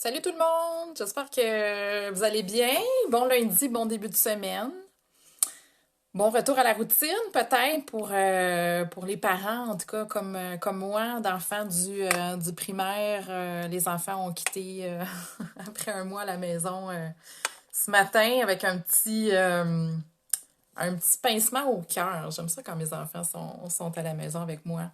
Salut tout le monde, j'espère que vous allez bien. Bon lundi, bon début de semaine. Bon retour à la routine peut-être pour les parents, en tout cas comme moi, d'enfants du primaire. Les enfants ont quitté après un mois à la maison ce matin avec un petit pincement au cœur. J'aime ça quand mes enfants sont à la maison avec moi.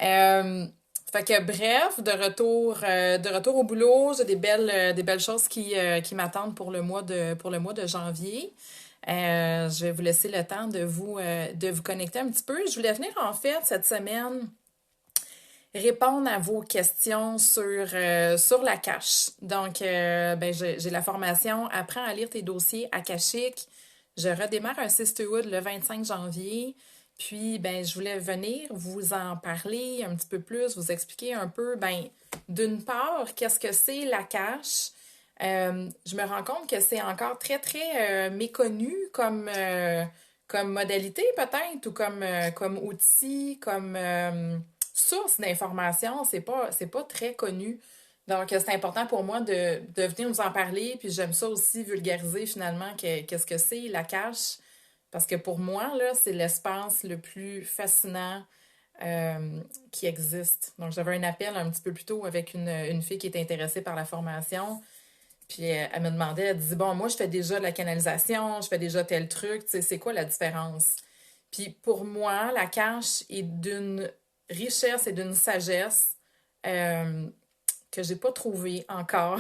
Euh, Fait que bref, de retour au boulot, j'ai des belles choses qui m'attendent pour le mois de janvier. Je vais vous laisser le temps de vous connecter un petit peu. Je voulais venir en fait cette semaine répondre à vos questions sur la cache. Donc, j'ai la formation Apprends à lire tes dossiers akashiques. Je redémarre un Sisterhood le 25 janvier. Puis, je voulais venir vous en parler un petit peu plus, vous expliquer un peu, d'une part, qu'est-ce que c'est la cache. Je me rends compte que c'est encore très, très méconnu comme modalité peut-être, ou comme outil, comme source d'information. C'est pas très connu. Donc, c'est important pour moi de venir vous en parler. Puis j'aime ça aussi vulgariser finalement qu'est-ce que c'est la cache. Parce que pour moi, là, c'est l'espace le plus fascinant qui existe. Donc, j'avais un appel un petit peu plus tôt avec une fille qui était intéressée par la formation. Puis elle me demandait, elle dit, bon, moi, je fais déjà de la canalisation, je fais déjà tel truc, tu sais, c'est quoi la différence? Puis pour moi, la cache est d'une richesse et d'une sagesse euh, que j'ai pas trouvée encore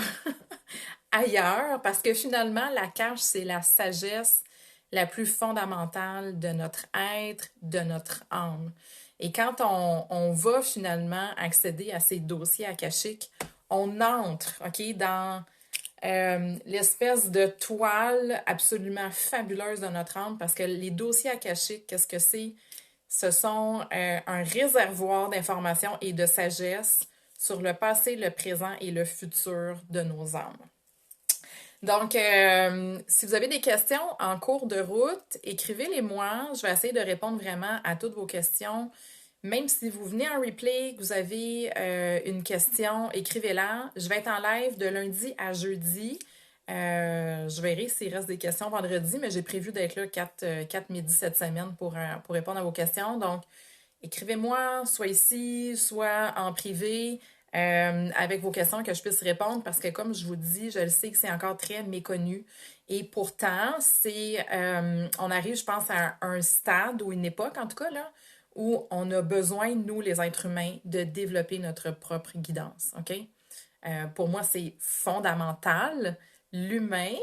ailleurs, parce que finalement, la cache, c'est la sagesse la plus fondamentale de notre être, de notre âme. Et quand on va finalement accéder à ces dossiers akashiques, on entre, OK, dans l'espèce de toile absolument fabuleuse de notre âme, parce que les dossiers akashiques, qu'est-ce que c'est? Ce sont un réservoir d'informations et de sagesse sur le passé, le présent et le futur de nos âmes. Donc, si vous avez des questions en cours de route, écrivez-les-moi. Je vais essayer de répondre vraiment à toutes vos questions. Même si vous venez en replay, que vous avez une question, écrivez-la. Je vais être en live de lundi à jeudi. Je verrai s'il reste des questions vendredi, mais j'ai prévu d'être là 4 midi cette semaine pour répondre à vos questions. Donc, écrivez-moi, soit ici, soit en privé, avec vos questions que je puisse répondre, parce que comme je vous dis, je le sais que c'est encore très méconnu. Et pourtant, on arrive, je pense, à un stade ou une époque, en tout cas, là, où on a besoin, nous, les êtres humains, de développer notre propre guidance, OK? Pour moi, c'est fondamental. L'humain,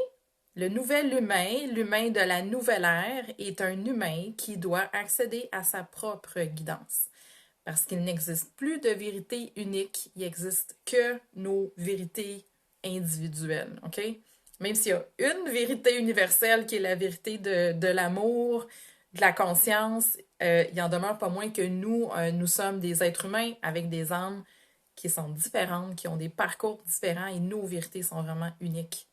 le nouvel humain, l'humain de la nouvelle ère, est un humain qui doit accéder à sa propre guidance. Parce qu'il n'existe plus de vérité unique, il n'existe que nos vérités individuelles, OK? Même s'il y a une vérité universelle qui est la vérité de l'amour, de la conscience, il en demeure pas moins que nous sommes des êtres humains avec des âmes qui sont différentes, qui ont des parcours différents et nos vérités sont vraiment uniques.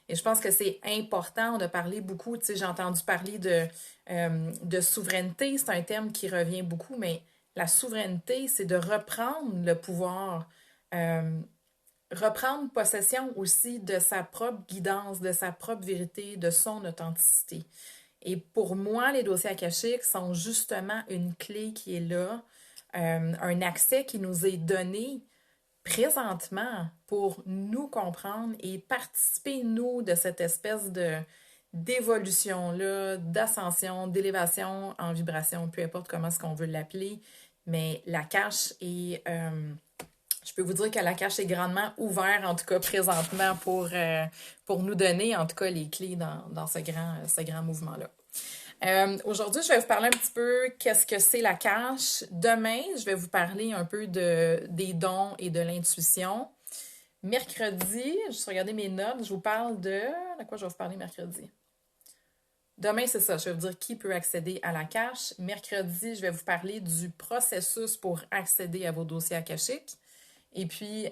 Et je pense que c'est important de parler beaucoup, tu sais, j'ai entendu parler de souveraineté, c'est un terme qui revient beaucoup, mais la souveraineté, c'est de reprendre le pouvoir, euh, reprendre possession aussi de sa propre guidance, de sa propre vérité, de son authenticité. Et pour moi, les dossiers akashiques sont justement une clé qui est là, un accès qui nous est donné présentement pour nous comprendre et participer, nous, de cette espèce de d'évolution-là, d'ascension, d'élévation en vibration, peu importe comment est-ce qu'on veut l'appeler. Mais la cache est, je peux vous dire que la cache est grandement ouverte, en tout cas présentement, pour nous donner, en tout cas, les clés dans ce grand mouvement-là. Aujourd'hui, je vais vous parler un petit peu qu'est-ce que c'est la cache. Demain, je vais vous parler un peu des dons et de l'intuition. Mercredi, je vais regarder mes notes, je vous parle de quoi je vais vous parler mercredi? Demain, c'est ça, je vais vous dire qui peut accéder à la cache. Mercredi, je vais vous parler du processus pour accéder à vos dossiers akashiques. Et puis,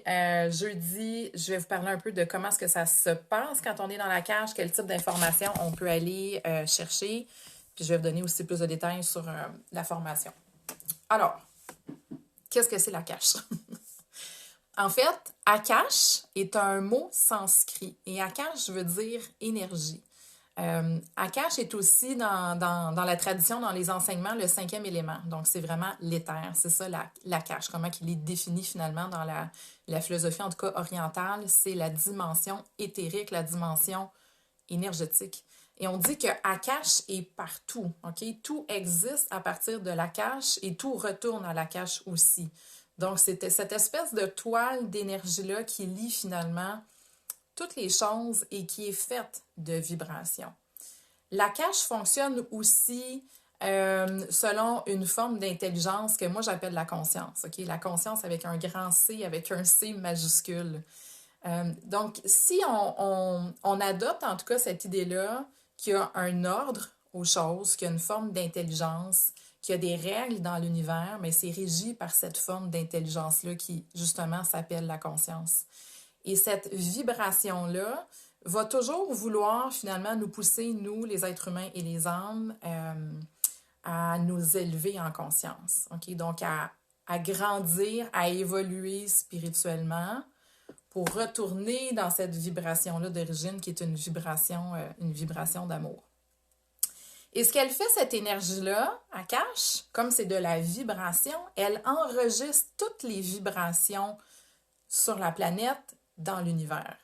jeudi, je vais vous parler un peu de comment est-ce que ça se passe quand on est dans la cache, quel type d'informations on peut aller chercher. Puis, je vais vous donner aussi plus de détails sur la formation. Alors, qu'est-ce que c'est la cache? En fait, Akash est un mot sanskrit et Akash veut dire énergie. Akash est aussi dans la tradition, dans les enseignements, le cinquième élément. Donc, c'est vraiment l'éther. C'est ça, l'Akash. Comment il est défini finalement dans la philosophie, en tout cas orientale, c'est la dimension éthérique, la dimension énergétique. Et on dit que Akash est partout, OK? Tout existe à partir de l'Akash et tout retourne à l'Akash aussi. Donc, c'était cette espèce de toile d'énergie-là qui lie finalement toutes les choses et qui est faite de vibrations. L'Akash fonctionne aussi selon une forme d'intelligence que moi j'appelle la conscience. OK? La conscience avec un grand C, avec un C majuscule. Donc, si on adopte en tout cas cette idée-là, qu'il y a un ordre aux choses, qu'il y a une forme d'intelligence, qu'il y a des règles dans l'univers, mais c'est régi par cette forme d'intelligence-là qui, justement, s'appelle la conscience. Et cette vibration-là va toujours vouloir, finalement, nous pousser, nous, les êtres humains et les âmes, à nous élever en conscience. OK? Donc, à grandir, à évoluer spirituellement, pour retourner dans cette vibration-là d'origine qui est une vibration d'amour. Et ce qu'elle fait, cette énergie-là, Akash, comme c'est de la vibration, elle enregistre toutes les vibrations sur la planète dans l'univers.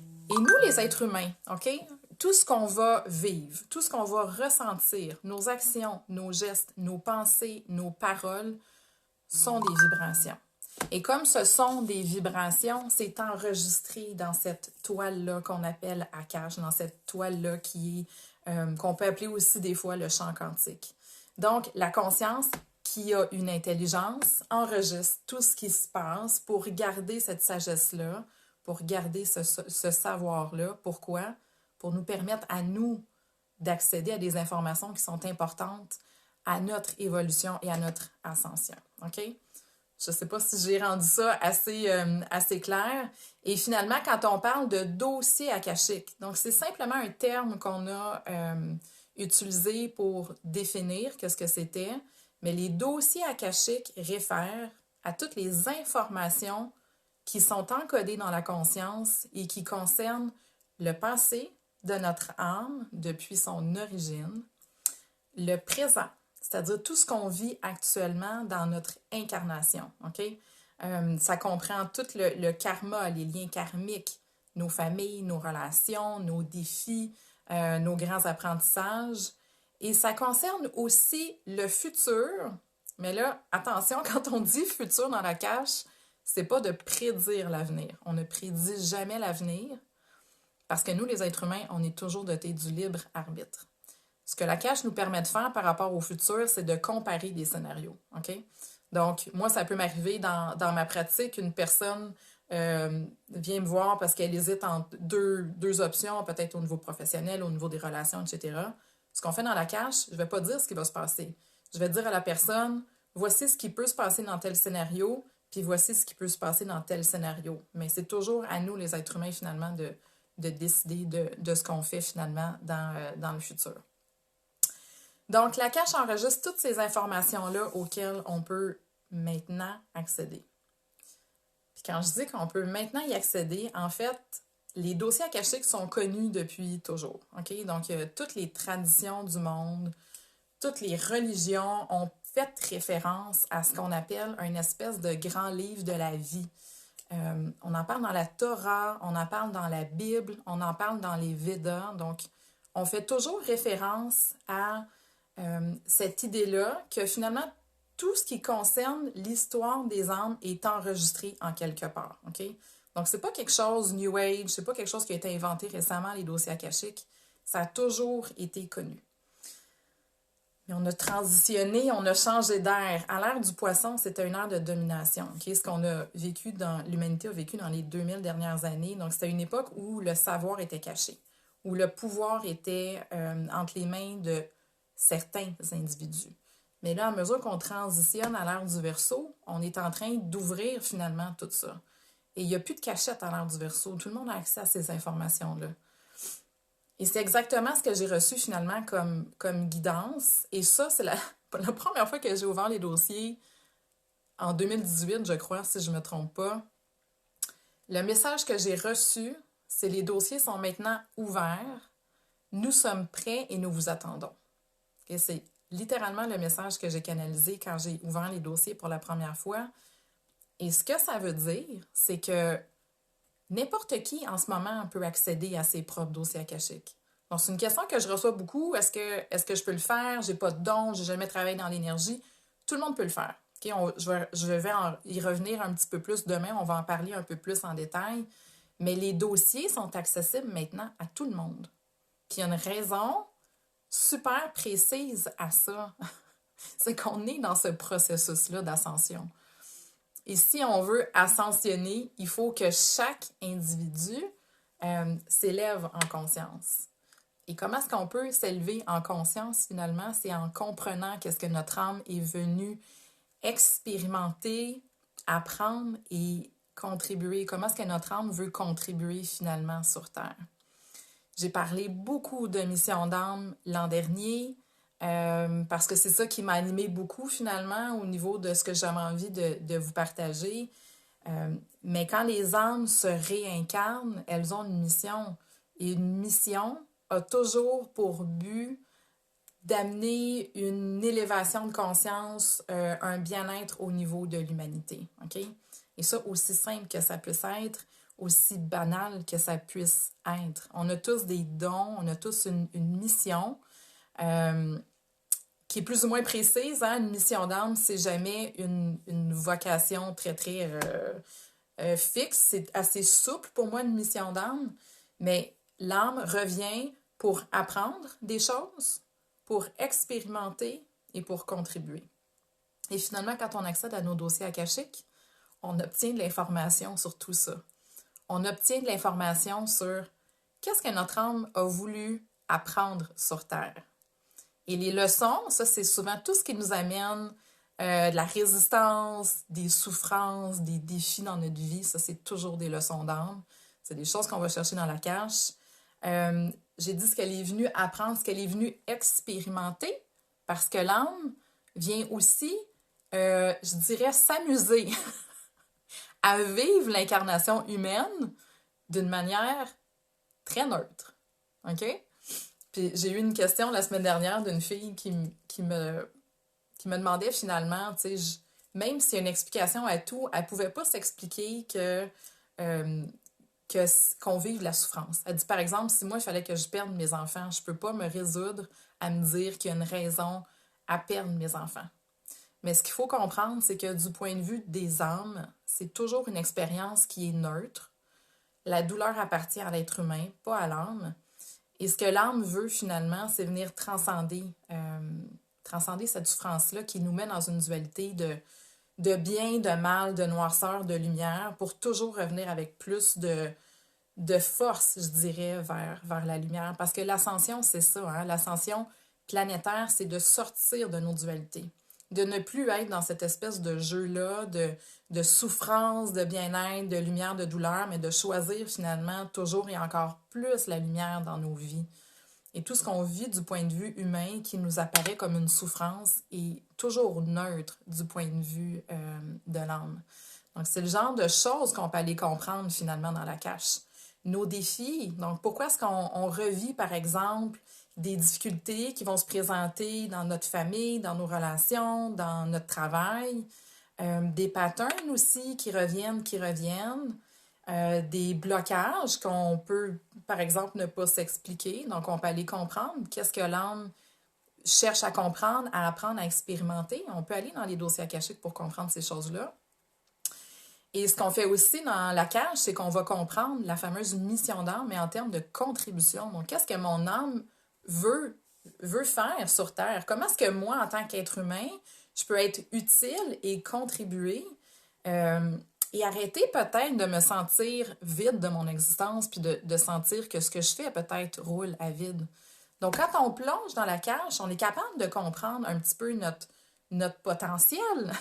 Et nous, les êtres humains, OK? Tout ce qu'on va vivre, tout ce qu'on va ressentir, nos actions, nos gestes, nos pensées, nos paroles, sont des vibrations. Et comme ce sont des vibrations, c'est enregistré dans cette toile-là qu'on appelle Akash, dans cette toile-là qu'on peut appeler aussi des fois le champ quantique. Donc, la conscience qui a une intelligence enregistre tout ce qui se passe pour garder cette sagesse-là, pour garder ce savoir-là. Pourquoi? Pour nous permettre à nous d'accéder à des informations qui sont importantes à notre évolution et à notre ascension. OK? Je ne sais pas si j'ai rendu ça assez clair. Et finalement, quand on parle de dossier akashique, donc c'est simplement un terme qu'on a utilisé pour définir qu'est-ce que c'était, mais les dossiers akashiques réfèrent à toutes les informations qui sont encodées dans la conscience et qui concernent le passé de notre âme depuis son origine, le présent, c'est-à-dire tout ce qu'on vit actuellement dans notre incarnation, OK? Ça comprend tout le karma, les liens karmiques, nos familles, nos relations, nos défis, nos grands apprentissages. Et ça concerne aussi le futur. Mais là, attention, quand on dit futur dans la cache, c'est pas de prédire l'avenir. On ne prédit jamais l'avenir parce que nous, les êtres humains, on est toujours dotés du libre arbitre. Ce que la cache nous permet de faire par rapport au futur, c'est de comparer des scénarios. OK? Donc, moi, ça peut m'arriver dans ma pratique, une personne vient me voir parce qu'elle hésite entre deux options, peut-être au niveau professionnel, au niveau des relations, etc. Ce qu'on fait dans la cache, je ne vais pas dire ce qui va se passer. Je vais dire à la personne, voici ce qui peut se passer dans tel scénario, puis voici ce qui peut se passer dans tel scénario. Mais c'est toujours à nous, les êtres humains, finalement, de décider de ce qu'on fait, finalement, dans le futur. Donc, la cache enregistre toutes ces informations-là auxquelles on peut maintenant accéder. Puis quand je dis qu'on peut maintenant y accéder, en fait, les dossiers akashiques sont connus depuis toujours. OK? Donc, toutes les traditions du monde, toutes les religions ont fait référence à ce qu'on appelle une espèce de grand livre de la vie. On en parle dans la Torah, on en parle dans la Bible, on en parle dans les Védas. Donc, on fait toujours référence à cette idée-là que finalement, tout ce qui concerne l'histoire des âmes est enregistré en quelque part. OK? Donc, c'est pas quelque chose New Age, c'est pas quelque chose qui a été inventé récemment, les dossiers akashiques. Ça a toujours été connu. Mais on a transitionné, on a changé d'ère. À l'ère du poisson, c'était une ère de domination. Okay? Ce qu'on a vécu l'humanité a vécu dans les 2000 dernières années. Donc, c'était une époque où le savoir était caché, où le pouvoir était entre les mains de certains individus. Mais là, à mesure qu'on transitionne à l'ère du Verseau, on est en train d'ouvrir finalement tout ça. Et il n'y a plus de cachette à l'ère du Verseau. Tout le monde a accès à ces informations-là. Et c'est exactement ce que j'ai reçu finalement comme guidance. Et ça, c'est la première fois que j'ai ouvert les dossiers en 2018, je crois, si je ne me trompe pas. Le message que j'ai reçu, c'est les dossiers sont maintenant ouverts. Nous sommes prêts et nous vous attendons. Et c'est littéralement le message que j'ai canalisé quand j'ai ouvert les dossiers pour la première fois. Et ce que ça veut dire, c'est que n'importe qui en ce moment peut accéder à ses propres dossiers akashiques. Donc, c'est une question que je reçois beaucoup. Est-ce que je peux le faire? J'ai pas de don, j'ai jamais travaillé dans l'énergie. Tout le monde peut le faire. Okay? Je vais y revenir un petit peu plus demain. On va en parler un peu plus en détail. Mais les dossiers sont accessibles maintenant à tout le monde. Puis il y a une raison super précise à ça. C'est qu'on est dans ce processus-là d'ascension. Et si on veut ascensionner, il faut que chaque individu s'élève en conscience. Et comment est-ce qu'on peut s'élever en conscience, finalement? C'est en comprenant qu'est-ce que notre âme est venue expérimenter, apprendre et contribuer. Comment est-ce que notre âme veut contribuer, finalement, sur Terre? J'ai parlé beaucoup de mission d'âme l'an dernier, parce que c'est ça qui m'a animé beaucoup, finalement, au niveau de ce que j'avais envie de vous partager. Mais quand les âmes se réincarnent, elles ont une mission. Et une mission a toujours pour but d'amener une élévation de conscience, un bien-être au niveau de l'humanité. OK? Et ça, aussi simple que ça puisse être, aussi banal que ça puisse être. On a tous des dons, on a tous une mission qui est plus ou moins précise. Hein? Une mission d'âme, c'est jamais une vocation très, très fixe. C'est assez souple pour moi, une mission d'âme. Mais l'âme revient pour apprendre des choses, pour expérimenter et pour contribuer. Et finalement, quand on accède à nos dossiers akashiques, on obtient de l'information sur tout ça. On obtient de l'information sur qu'est-ce que notre âme a voulu apprendre sur Terre. Et les leçons, ça, c'est souvent tout ce qui nous amène de la résistance, des souffrances, des défis dans notre vie. Ça, c'est toujours des leçons d'âme. C'est des choses qu'on va chercher dans la cache. J'ai dit ce qu'elle est venue apprendre, ce qu'elle est venue expérimenter, parce que l'âme vient aussi, je dirais, s'amuser à vivre l'incarnation humaine d'une manière très neutre. OK? Puis j'ai eu une question la semaine dernière d'une fille qui me demandait finalement, tu sais, même s'il y a une explication à tout, elle ne pouvait pas s'expliquer qu'on vive la souffrance. Elle dit, par exemple, si moi, il fallait que je perde mes enfants, je ne peux pas me résoudre à me dire qu'il y a une raison à perdre mes enfants. Mais ce qu'il faut comprendre, c'est que du point de vue des âmes, c'est toujours une expérience qui est neutre. La douleur appartient à l'être humain, pas à l'âme. Et ce que l'âme veut, finalement, c'est venir transcender cette souffrance-là qui nous met dans une dualité de bien, de mal, de noirceur, de lumière, pour toujours revenir avec plus de force, je dirais, vers la lumière. Parce que l'ascension, c'est ça. Hein? L'ascension planétaire, c'est de sortir de nos dualités. De ne plus être dans cette espèce de jeu-là, de souffrance, de bien-être, de lumière, de douleur, mais de choisir finalement toujours et encore plus la lumière dans nos vies. Et tout ce qu'on vit du point de vue humain qui nous apparaît comme une souffrance est toujours neutre du point de vue de l'âme. Donc, c'est le genre de choses qu'on peut aller comprendre finalement dans la cache. Nos défis, donc pourquoi est-ce qu'on revit, par exemple, des difficultés qui vont se présenter dans notre famille, dans nos relations, dans notre travail, des patterns aussi qui reviennent, des blocages qu'on peut, par exemple, ne pas s'expliquer. Donc, on peut aller comprendre qu'est-ce que l'âme cherche à comprendre, à apprendre, à expérimenter. On peut aller dans les dossiers akashiques pour comprendre ces choses-là. Et ce qu'on fait aussi dans la cage, c'est qu'on va comprendre la fameuse mission d'âme, mais en termes de contribution. Donc, qu'est-ce que mon âme veut faire sur Terre? Comment est-ce que moi, en tant qu'être humain, je peux être utile et contribuer et arrêter peut-être de me sentir vide de mon existence puis de sentir que ce que je fais peut-être roule à vide. Donc, quand on plonge dans la cage, on est capable de comprendre un petit peu notre potentiel.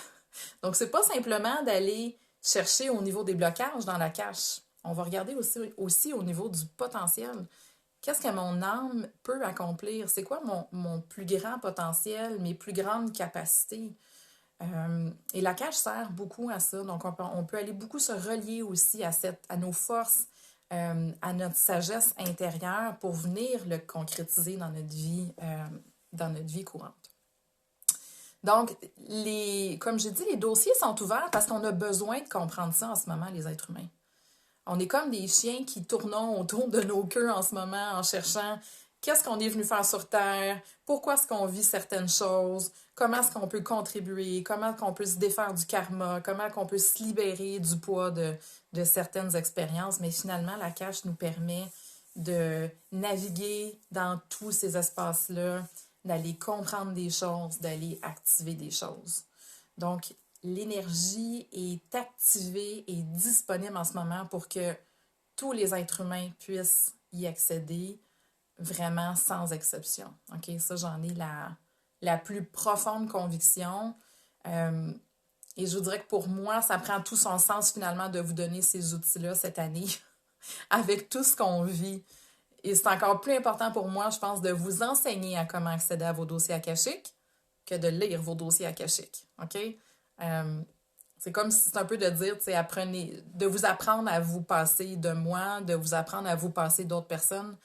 Donc, c'est pas simplement d'aller chercher au niveau des blocages dans la cache. On va regarder aussi au niveau du potentiel. Qu'est-ce que mon âme peut accomplir? C'est quoi mon plus grand potentiel, mes plus grandes capacités? Et la cache sert beaucoup à ça. Donc, on peut aller beaucoup se relier aussi à nos forces, à notre sagesse intérieure pour venir le concrétiser dans notre vie courante. Donc, comme j'ai dit, les dossiers sont ouverts parce qu'on a besoin de comprendre ça en ce moment, les êtres humains. On est comme des chiens qui tournons autour de nos queues en ce moment en cherchant qu'est-ce qu'on est venu faire sur Terre, pourquoi est-ce qu'on vit certaines choses, comment est-ce qu'on peut contribuer, comment est-ce qu'on peut se défaire du karma, comment est-ce qu'on peut se libérer du poids de certaines expériences. Mais finalement, la cache nous permet de naviguer dans tous ces espaces-là, d'aller comprendre des choses, d'aller activer des choses. Donc, l'énergie est activée et disponible en ce moment pour que tous les êtres humains puissent y accéder vraiment sans exception. OK? Ça, j'en ai la plus profonde conviction. Et je vous dirais que pour moi, ça prend tout son sens finalement de vous donner ces outils-là cette année avec tout ce qu'on vit. Et c'est encore plus important pour moi, je pense, de vous enseigner à comment accéder à vos dossiers akashiques que de lire vos dossiers akashiques. OK? C'est comme si c'est un peu de dire, tu sais, de vous apprendre à vous passer de moi, de vous apprendre à vous passer d'autres personnes,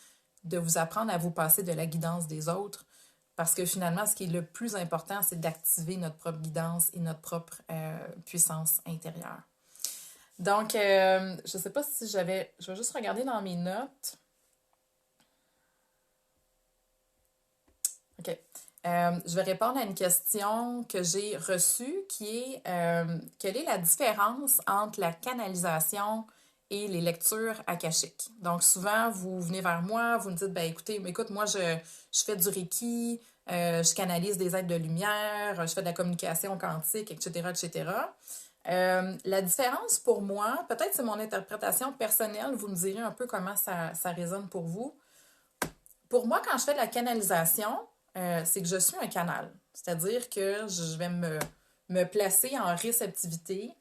de vous apprendre à vous passer de la guidance des autres. Parce que finalement, ce qui est le plus important, c'est d'activer notre propre guidance et notre propre puissance intérieure. Donc, je ne sais pas si je vais juste regarder dans mes notes. OK. Je vais répondre à une question que j'ai reçue qui est quelle est la différence entre la canalisation et les lectures akashiques? Donc, souvent, vous venez vers moi, vous me dites, ben écoute, moi, je fais du Reiki, je canalise des êtres de lumière, je fais de la communication quantique, etc., etc. La différence pour moi, peut-être c'est mon interprétation personnelle, vous me direz un peu comment ça résonne pour vous. Pour moi, quand je fais de la canalisation, c'est que je suis un canal. C'est-à-dire que je vais me placer en réceptivité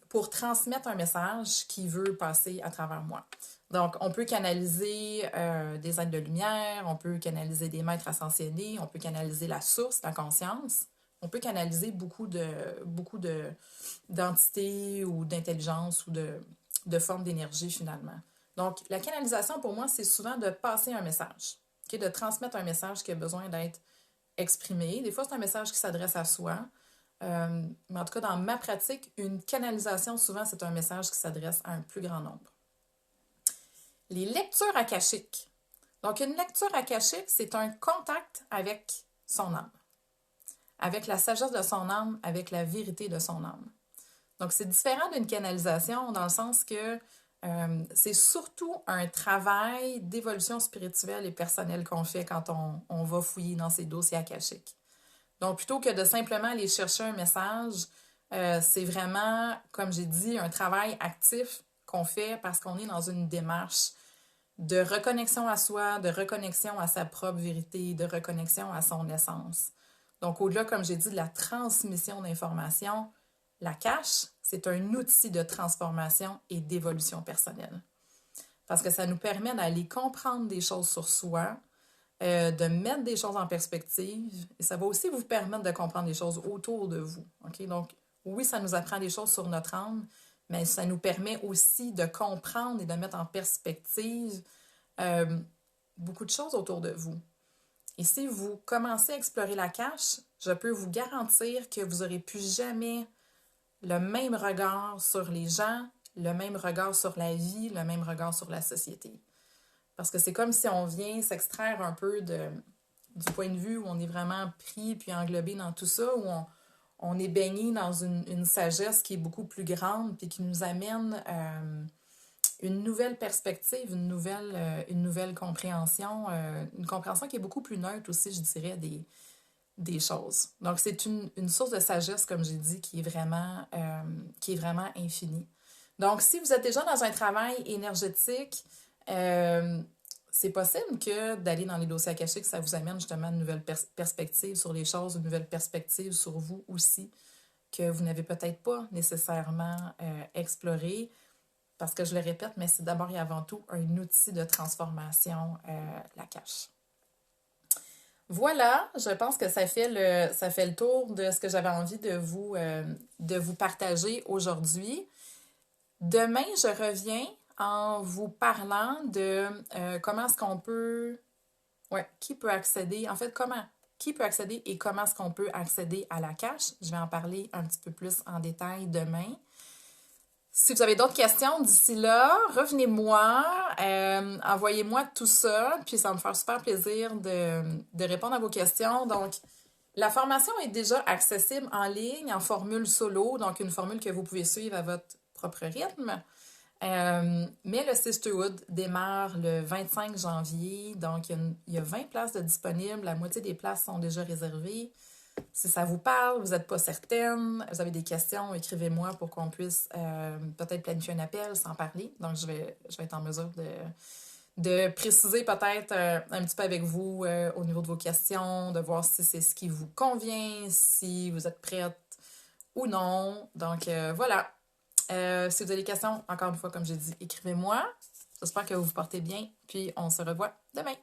pour transmettre un message qui veut passer à travers moi. Donc, on peut canaliser des êtres de lumière, on peut canaliser des maîtres ascensionnés, on peut canaliser la source, la conscience. On peut canaliser beaucoup d'entités ou d'intelligence ou de formes d'énergie finalement. Donc, la canalisation, pour moi, c'est souvent de passer un message, okay? De transmettre un message qui a besoin d'être exprimé. Des fois, c'est un message qui s'adresse à soi. Mais en tout cas, dans ma pratique, une canalisation, souvent, c'est un message qui s'adresse à un plus grand nombre. Les lectures akashiques. Donc, une lecture akashique, c'est un contact avec son âme, avec la sagesse de son âme, avec la vérité de son âme. Donc, c'est différent d'une canalisation dans le sens que c'est surtout un travail d'évolution spirituelle et personnelle qu'on fait quand on va fouiller dans ces dossiers akashiques. Donc, plutôt que de simplement aller chercher un message, c'est vraiment, comme j'ai dit, un travail actif qu'on fait parce qu'on est dans une démarche de reconnexion à soi, de reconnexion à sa propre vérité, de reconnexion à son essence. Donc, au-delà, comme j'ai dit, de la transmission d'informations, la cache, c'est un outil de transformation et d'évolution personnelle. Parce que ça nous permet d'aller comprendre des choses sur soi, de mettre des choses en perspective, et ça va aussi vous permettre de comprendre des choses autour de vous. Okay? Donc, oui, ça nous apprend des choses sur notre âme, mais ça nous permet aussi de comprendre et de mettre en perspective beaucoup de choses autour de vous. Et si vous commencez à explorer la cache, je peux vous garantir que vous n'aurez plus jamais le même regard sur les gens, le même regard sur la vie, le même regard sur la société. Parce que c'est comme si on vient s'extraire un peu du point de vue où on est vraiment pris puis englobé dans tout ça, où on est baigné dans une sagesse qui est beaucoup plus grande puis qui nous amène une nouvelle perspective, une nouvelle compréhension, une compréhension qui est beaucoup plus neutre aussi, je dirais, des choses. Donc, c'est une source de sagesse, comme j'ai dit, qui est vraiment infinie. Donc, si vous êtes déjà dans un travail énergétique, c'est possible que d'aller dans les dossiers akashiques, ça vous amène justement une nouvelle perspective sur les choses, une nouvelle perspective sur vous aussi, que vous n'avez peut-être pas nécessairement exploré, parce que je le répète, mais c'est d'abord et avant tout un outil de transformation, la cache. Voilà, je pense que ça fait le tour de ce que j'avais envie de vous partager aujourd'hui. Demain, je reviens en vous parlant de comment est-ce qu'on peut, ouais, qui peut accéder, en fait, qui peut accéder et comment est-ce qu'on peut accéder à la cache. Je vais en parler un petit peu plus en détail demain. Si vous avez d'autres questions d'ici là, revenez-moi, envoyez-moi tout ça, puis ça va me faire super plaisir de répondre à vos questions. Donc, la formation est déjà accessible en ligne en formule solo, donc une formule que vous pouvez suivre à votre propre rythme. Mais le Sisterhood démarre le 25 janvier, donc il y a 20 places de disponibles, la moitié des places sont déjà réservées. Si ça vous parle, vous n'êtes pas certaine, vous avez des questions, écrivez-moi pour qu'on puisse peut-être planifier un appel sans parler. Donc, je vais être en mesure de préciser peut-être un petit peu avec vous au niveau de vos questions, de voir si c'est ce qui vous convient, si vous êtes prête ou non. Donc, voilà. Si vous avez des questions, encore une fois, comme j'ai dit, écrivez-moi. J'espère que vous vous portez bien, puis on se revoit demain.